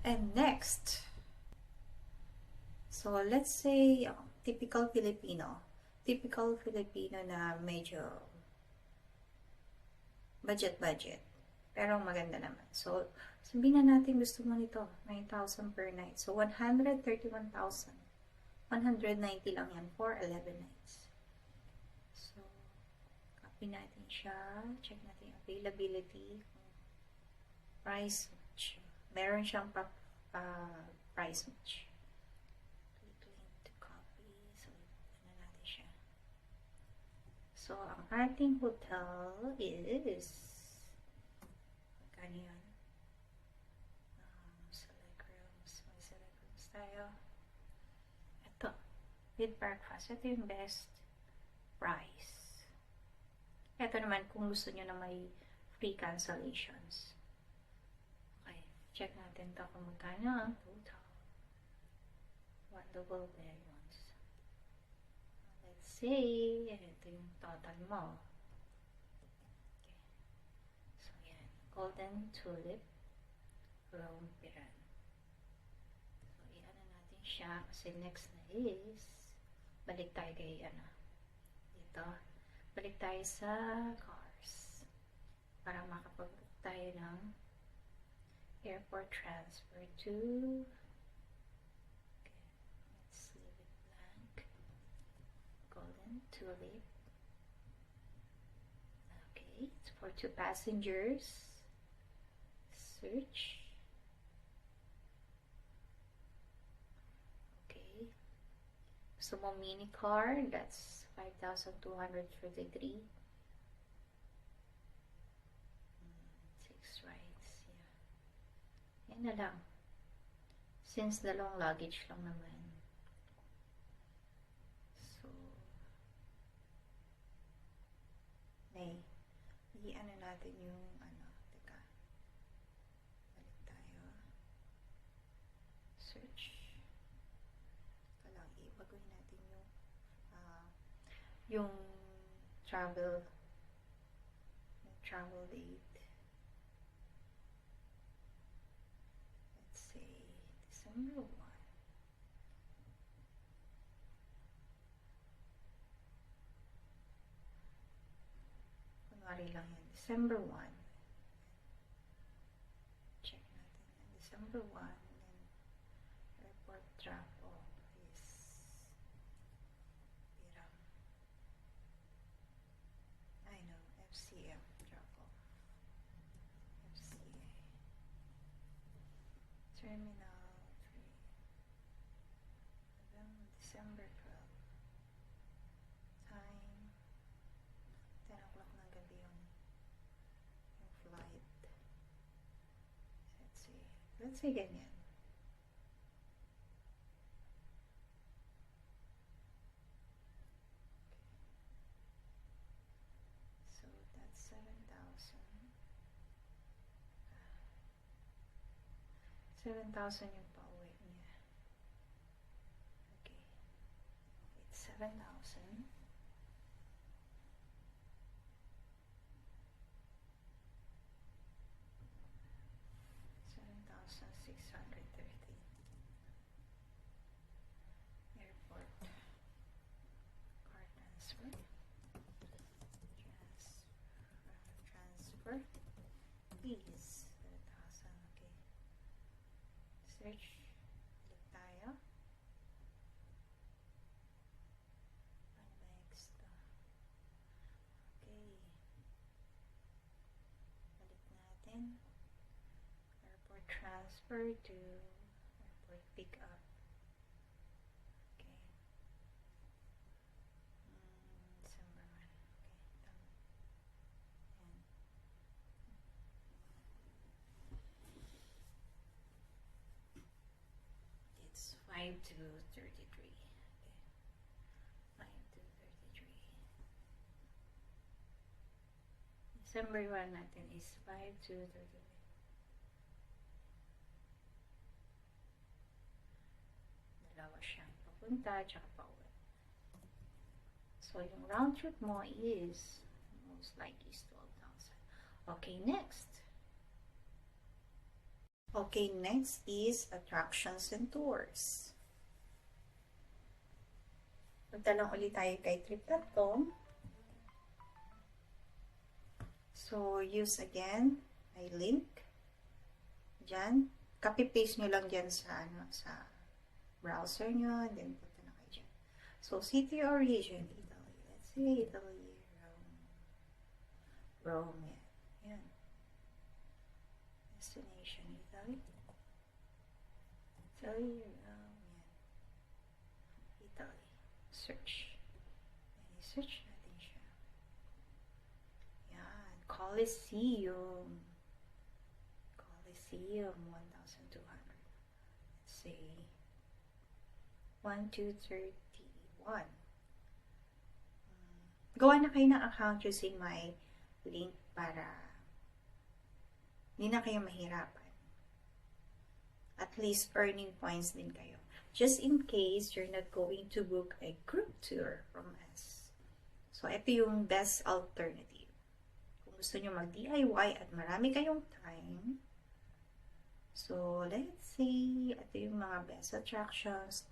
And next, so let's say typical Filipino. Typical Filipino na medyo budget. Pero maganda naman. So, sabihin na natin gusto mo nito, 9,000 per night. So, 131,000. 190 lang yan for 11 nights. So, copy natin siya. Check natin yung availability. Price match. Meron siyang price match. Click link to copy. So, ano natin siya. So, ang ating hotel is magkano yan? Select rooms. May select rooms tayo. Ito. With breakfast. Ito yung best price. Ito naman kung gusto nyo na may free cancellations. Okay. Check natin ito kung magkano ang total. One double bed ones. Let's say, ito yung total mo. Okay. So, yan. Golden Tulip Rome Piran. So, i-ano natin siya kasi next na is balik tayo kay dito. Balik tayo sa cars para makapag-book tayo ng airport transfer to let's leave it blank. Golden Tulip. Okay, it's for 2 passengers. Search. Okay. So, mo mini car, that's 5,233. 6 rides, yeah. Yan na lang. Since dalawang luggage lang naman. So, i-ano natin yung teka. Balik tayo. Search. Ibaguhin natin yung travel date. Let's say December 1. Kunwari lang yan, December 1. Check natin yan, December 1. And then airport travel is FCM travel. FCA. Terminal 3. December 12. Time 10 o'clock ng gabi yung flight. Let's say ganyan. So that's 7,000 yung pauwi niya. Okay. It's 7,000. Airport car transfer. Transfer is 7,000. Okay. Search. Click tayo. Ano ba next? Okay. Balik natin. Airport transfer to airport pickup. Okay. December 1. Okay. Tama. Yan. It's 5 to 33. Okay. 5 to 33. December 1 natin is 5 to 33. Dalawa siyang papunta tsaka pauwi. So, yung round trip mo is most likely is 12,000. Okay, next. Okay, next is attractions and tours. Punta lang ulit tayo kay trip.com. So, use again my link. Diyan. Copy-paste nyo lang dyan sa, sa browser nyo. Then, punta na kayo dyan. So, city or region, Italy. Let's say Italy, Rome. Rome, yan. Yan. Destination, Italy. Italy, Rome, yan. Italy. Search. I-search natin siya. Yan. Colosseum. Colosseum, 1,200. Let's say 1,231. Gawa na kayo ng account using my link para hindi na kayo mahirapan. At least earning points din kayo. Just in case you're not going to book a group tour from us. So, ito yung best alternative. Kung gusto nyo mag-DIY at marami kayong time, so, let's say, ito yung mga best attractions.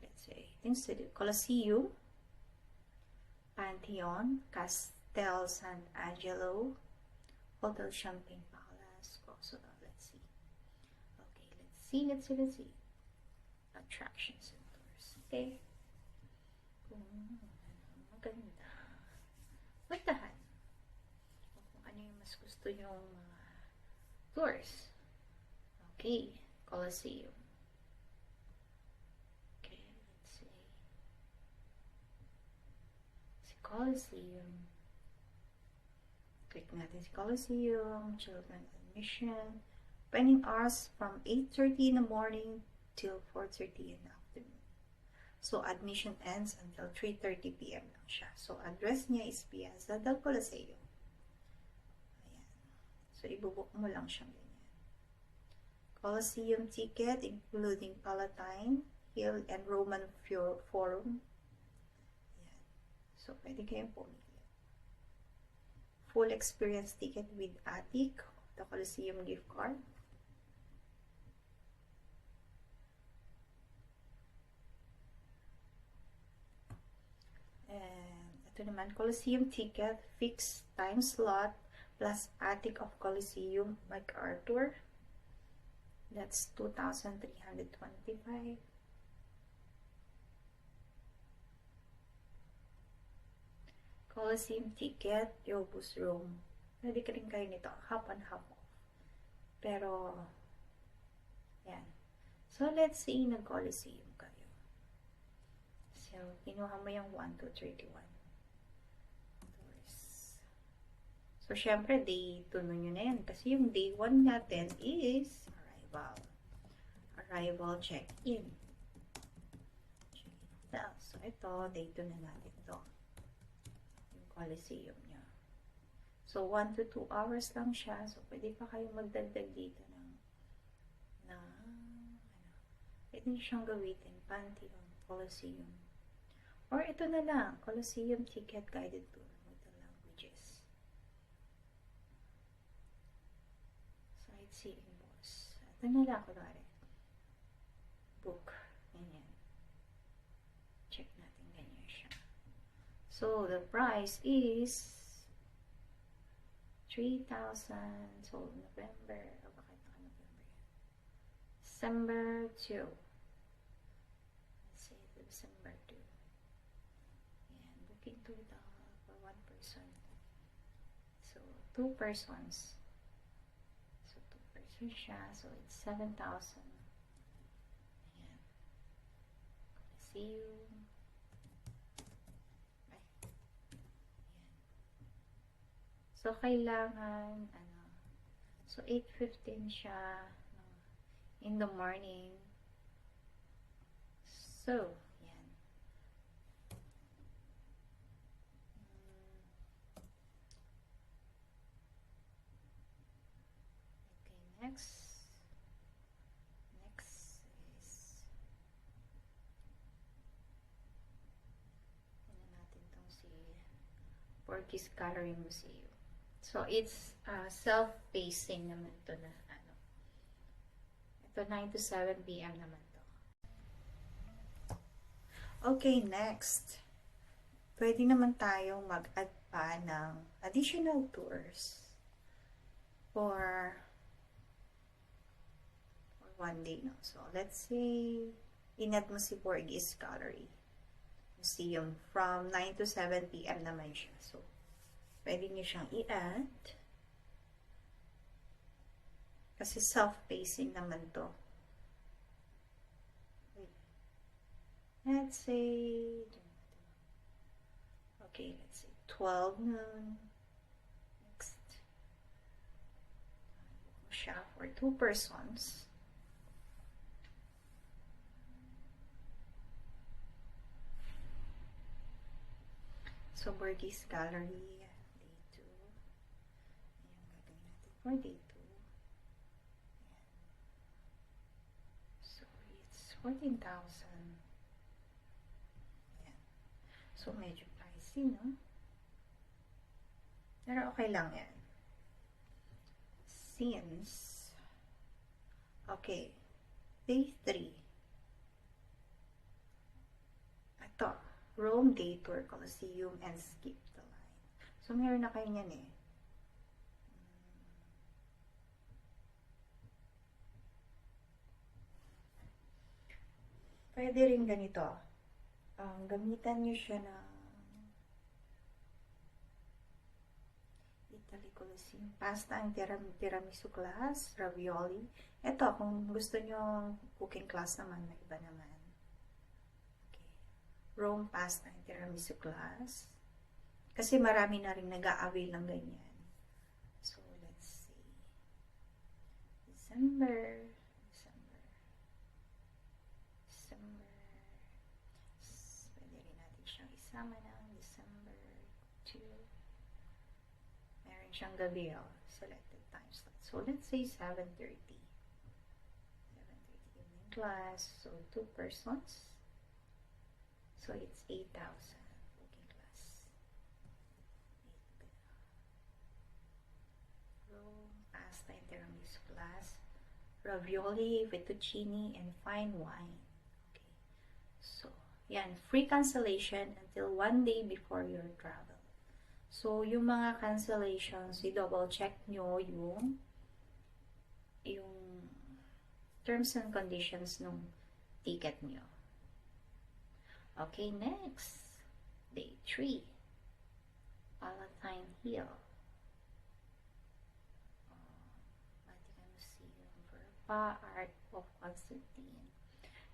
Let's say, things to do. Colosseum, Pantheon, Castel Sant'Angelo, Hotel Champagne Palace. Also, let's see. Okay, let's see. Attractions and tours. Okay. Kung maganda. Puntahan. Kung ano yung mas gusto yung mga tours. Okay, Colosseum. Okay, let's see. Si Colosseum. Click natin si Colosseum. Children admission. Opening hours from 8:30 in the morning till 4:30 in the afternoon. So, admission ends until 3:30 p.m. lang siya. So, address niya is Piazza del Colosseo. Ayan. So, ibubook mo lang siyang ganyan. Colosseum ticket, including Palatine, Hill, and Roman Forum. Ayan. So, pwede kayong pumili. Full experience ticket with attic of the Colosseum gift card. And ito naman, Colosseum ticket, fixed time slot, plus attic of Colosseum MacArthur. That's 2,325. Colosseum ticket, Yobus room. Pwede ka rin kayo nito, half on half off. Pero, yan. So, let's say nag-Colosseum kayo. So, kinuha mo yung 1,231. So, syempre, day 2 nyo na yan. Kasi yung day 1 natin is arrival. Arrival check-in. So, ito, day 2 na natin ito. Yung Colosseum niya. So, 1 to 2 hours lang siya. So, pwede pa kayo magdagdag dito ng pwede siyang gawitin. Pantheon, Colosseum. Or ito na lang, Colosseum ticket guided tour with the languages. Sightseeing boss. Ito na lang, kunwari. Book. Ganyan. Check natin ganyan siya. So, the price is 3,000. So, November. O, bakit ito November yan? December 2. Let's say, December 2. Yan. Booking total for 1 person. So, 2 persons. So, 2 persons siya. So, it's 7,000. Ayan. See you. So, kailangan, so, 8:15 siya in the morning. So, yan. Okay, next. Next is, ano natin itong si Porky's Gallery Museum. So, it's self-pacing naman ito na Ito, 9 to 7 p.m. naman to. Okay, next. Pwede naman tayong mag-add pa ng additional tours for one day, no? So, let's say, in-add mo si Borges Gallery Museum from 9 to 7 p.m. naman siya. So, pwede nyo siyang i-add. Kasi self-pacing naman to. Let's say, okay, let's say 12 noon. Next. Siya for 2 persons. So, Borges Gallery, day 2. Ayan, gagawin natin for day 2. So, it's 14,000. Ayan. So, medyo pricey, no? Pero okay lang yan. Since, okay, day 3. Ito. Rome Day Tour, Colosseum, and Skip the Line. So, meron na kayo niyan eh. Pwede rin ganito. Gamitan nyo siya ng Italy Colosseum, pasta ang tiramisu class, ravioli. Ito, kung gusto nyo cooking class naman, may iba naman. Rome pasta and tiramisu class. Kasi marami na rin nag-a-avail ng ganyan. So, let's see. December. Pwede rin natin siyang isama ng December 2. Meron siyang gabi, selected time slot. So, let's say 7:30. 7:30 evening class. So, 2 persons. So, it's 8,000 cooking class. Rome, pasta and tiramisu class. Ravioli, fettuccine, and fine wine. Okay. So, yan. Free cancellation until 1 day before your travel. So, yung mga cancellations, i-double check nyo yung terms and conditions ng ticket nyo. Okay, next. Day 3. Palatine Hill. Vatican Museum. Verpa, Art of Constantine.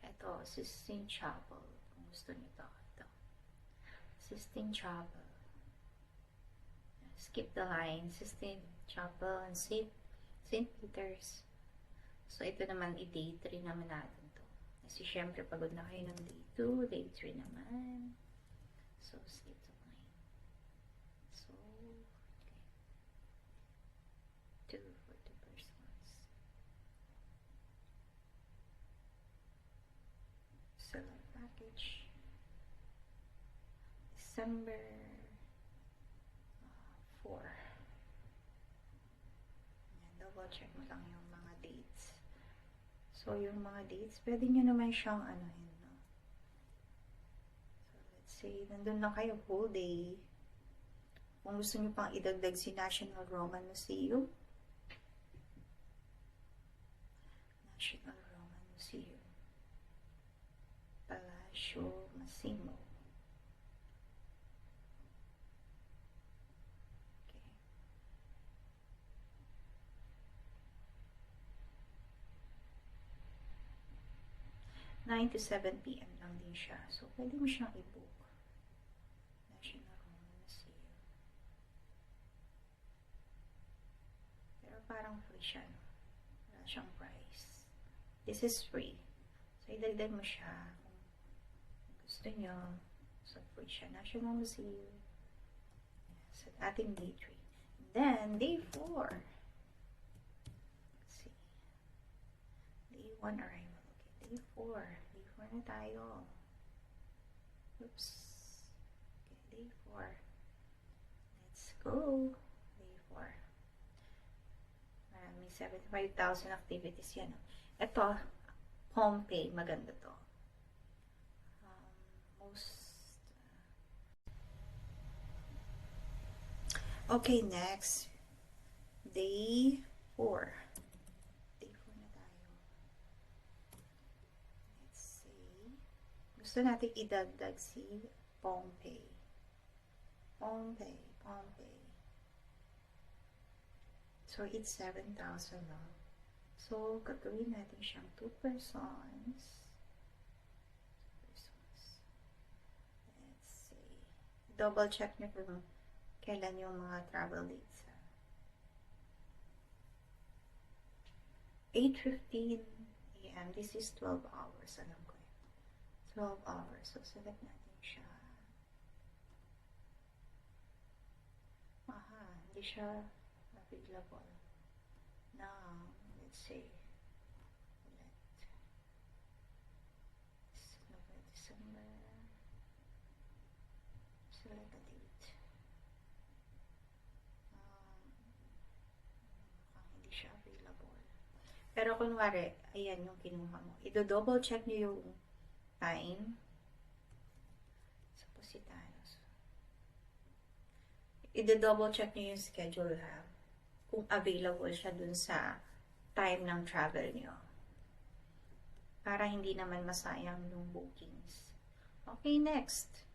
Ito, Sistine Chapel. Kung gusto nyo ito. Sistine Chapel. Skip the Line. Sistine Chapel and St. Peter's. So, ito naman, i-day 3 naman natin. Kasi syempre pagod na kayo ng day 2, day 3 naman. So, skip the line. So, okay. 2 for 2 persons. Select package. December 4. Yan, double check mo lang yung mga dates. So, yung mga dates, pwede nyo naman siyang anuhin, no? So, let's say, nandun lang kayo whole day. Kung gusto nyo pang idagdag si National Roman Museum. National Roman Museum. Palacio Massimo. Okay. 9 to 7 p.m. lang din siya. So, pwede mo siyang i-book. National Roman Museum. Pero parang free siya, no? Wala siyang price. This is free. So, idagdag mo siya kung gusto nyo. So, free siya. National Museum. So, ating day 3. And then, day 4. Let's see. Day 1 arrival. Day 4. Day 4 na tayo. Oops. Okay, day 4. Let's go. Day 4. Maraming 75,000 activities yan. Ito, Pompey, maganda to. Most okay, next day 4. Day 4 na tayo. Let's see. Gusto natin idagdag si Pompey. Pompey. So, it's 7,000 no? So, gagawin natin siyang 2 persons. Let's see. Double check nyo kung kailan yung mga travel dates. 8:15 a.m. This is 12 hours. Alam ko yun. 12 hours. So, select natin siya. Hindi siya available. Now, let's see. December. Select a date. Hindi siya available. Pero kunwari, ayan yung kinuha mo. I-double check nyo yung time. Suppositanos. I-double check nyo yung schedule ha. Kung available siya dun sa time ng travel nyo. Para hindi naman masayang yung bookings. Okay, next.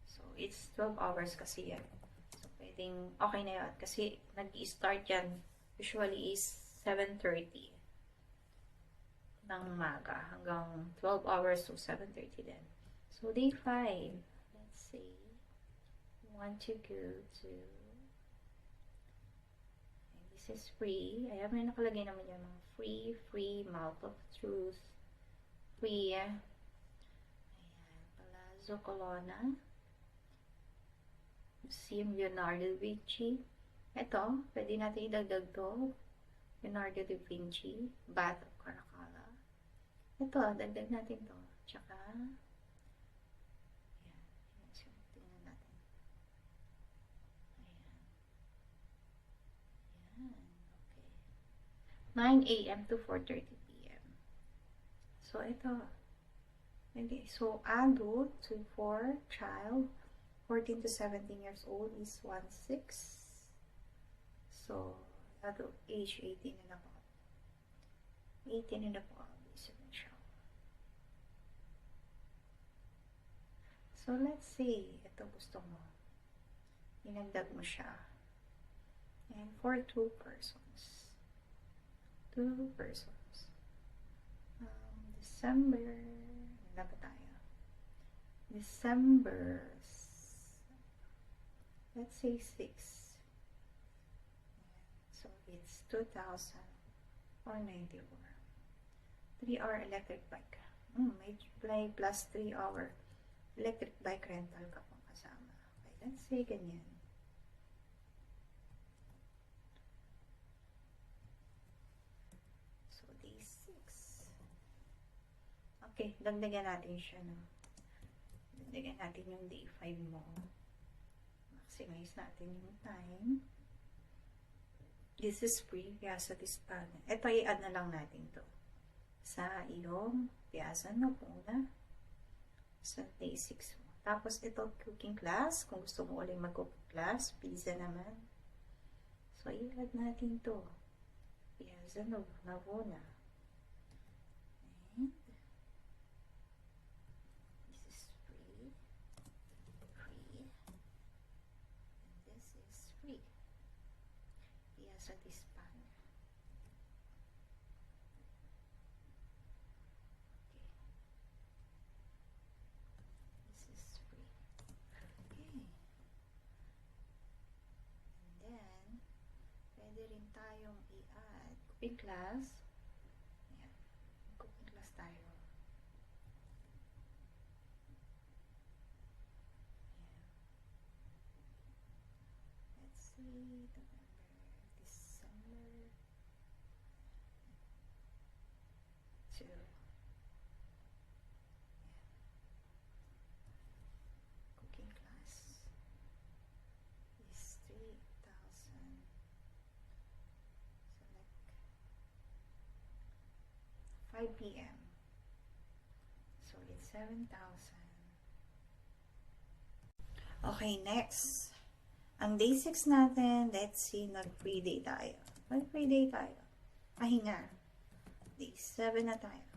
So, it's 12 hours kasi yan. So, pwedeng okay na yun. Kasi nag-i-start yan usually is 7:30 ng umaga hanggang 12 hours to 7:30 din. So, day 5. Let's see. Want to go to, and this is free. Ayan, may nakalagay naman yung mga free, mouth of truth, free, ayan, Palazzo Colonna, Museum Leonardo da Vinci. Ito, pwede natin idagdag to, Leonardo da Vinci, Bath of Caracalla. Ito, dagdag natin to, tsaka, 9 a.m. to 4:30 p.m. So, ito. So, adult to 4, child, 14 to 17 years old is 1/6. So, adult age 18 and above. 18 and above is essential. So, let's see. Ito gusto mo. Inagdag mo siya. And for 2 persons. 2 persons. December, ano ba tayo? December, let's say 6. So, it's 2,494. 3-hour electric bike. May play plus 3-hour electric bike rental ka pang kasama. Okay, let's say ganyan. Okay, dagdagan natin siya, no? Dagdagan natin yung day 5 mo. Maximize natin yung time. This is free, Piazza Tispana. Ito, i-add na lang natin to sa iyong Piazza Navona sa day 6 mo. Tapos, ito, cooking class. Kung gusto mo ulit mag-cooking class, pizza naman. So, i-add natin to. Piazza Navona. Sa Tispana. Okay. This is free. Okay. And then, pwede rin tayong i-add cooking class. Ayan. Cooking class tayo. Ayan. Let's see. Cooking class is 3,000. 5 p.m. So, it's 7,000. Okay, next. Ang day 6 natin, let's see, nag-free day tayo. Nag-free day tayo. Pahinga. Day 7 na tayo.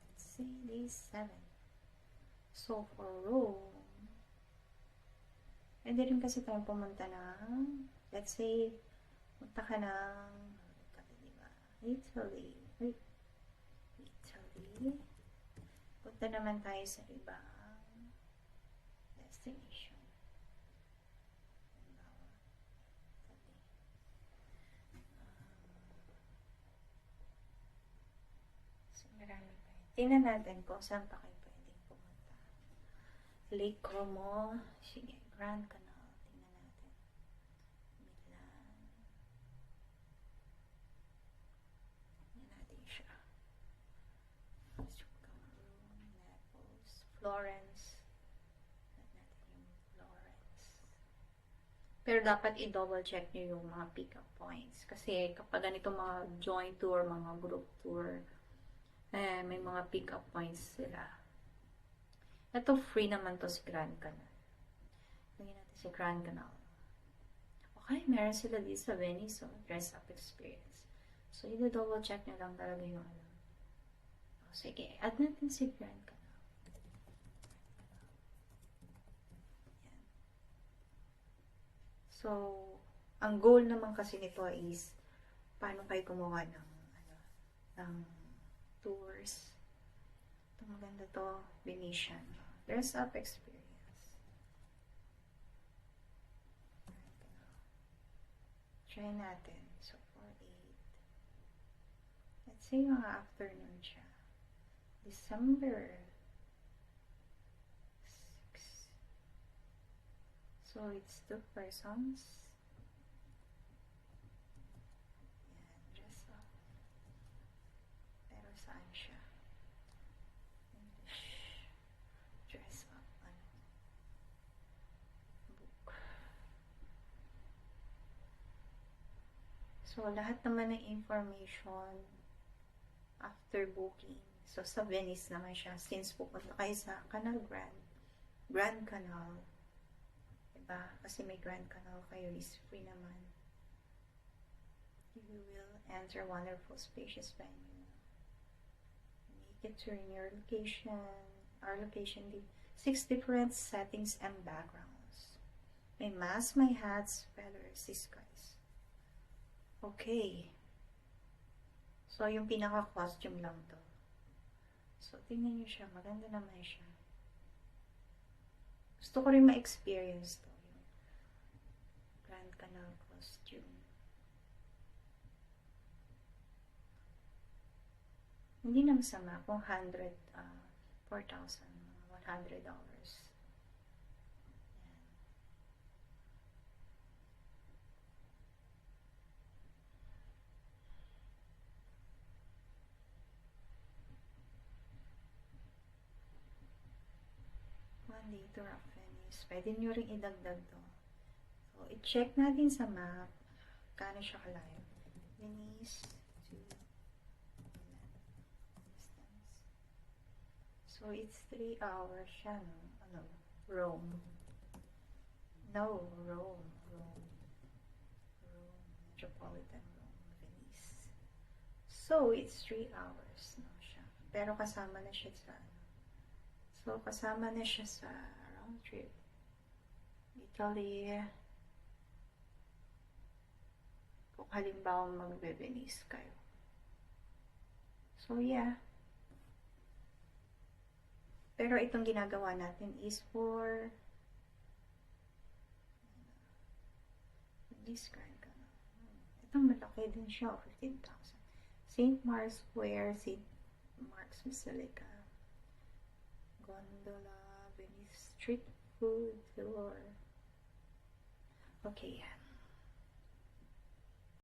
Let's see, day 7. So, for Rome, pwede rin kasi tayong pumunta ng, let's say, punta ka ng, Italy. Wait. Italy. Punta naman tayo sa ibang destination. So, marami pa yun. Tingnan natin kung saan pa kayo pwedeng pumunta. Lake Como. Sige, Grand Canal. Tingnan natin. Milan. Tingnan natin siya. Cameroon, Naples, Florence. Tingnan natin yung Florence. Pero dapat i-double check nyo yung mga pick-up points. Kasi kapag ganito mga joint tour, mga group tour, may mga pick-up points sila. Ito, free naman to si Grand Canal. Lagyan natin si Grand Canal. Okay, meron sila dito sa Venice, so dress up experience. So, i-double check nyo lang talaga yung ano. Sige, add natin si Grand Canal. Yan. So, ang goal naman kasi nito is paano kayo gumawa ng tours. Ito maganda to, Venetian. Dress up experience. Try natin. So, 4-8. Let's say mga afternoon siya. December 6. So, it's 2 persons. Yan, dress up. Pero saan siya? English. Dress up. Book. So, lahat naman ng information after booking. So, sa Venice naman siya. Since pupunta kayo sa Grand Canal. Diba? Kasi may Grand Canal kayo, is free naman. You will enter wonderful, spacious venue. Make it during your location. Our location, 6 different settings and backgrounds. May masks, may hats, feathers, skies. Okay. So, yung pinaka-costume lang to. So, tingnan nyo siya. Maganda naman siya. Gusto ko rin ma-experience to. Yung Grand Canal costume. Hindi na masama kung $4,100. One day tour of Venice. Pwede nyo rin idagdag to. So, i-check natin sa map. Kano siya kalayo. Venice to Milan. Distance. So, it's 3 hours siya, no? Ano? Rome. No, Rome. Metropolitan Rome. Venice. So, it's 3 hours, no, siya. Pero kasama na siya sa So, kasama na siya sa round trip. Italy. Kung halimbawa magbe-Venice kayo. So, yeah. Pero itong ginagawa natin is for this Grand Canal. Itong malaki din siya, 15,000. St. Mark's Square, St. Mark's Basilica. Gondola, Venice street food tour. Okay, yan.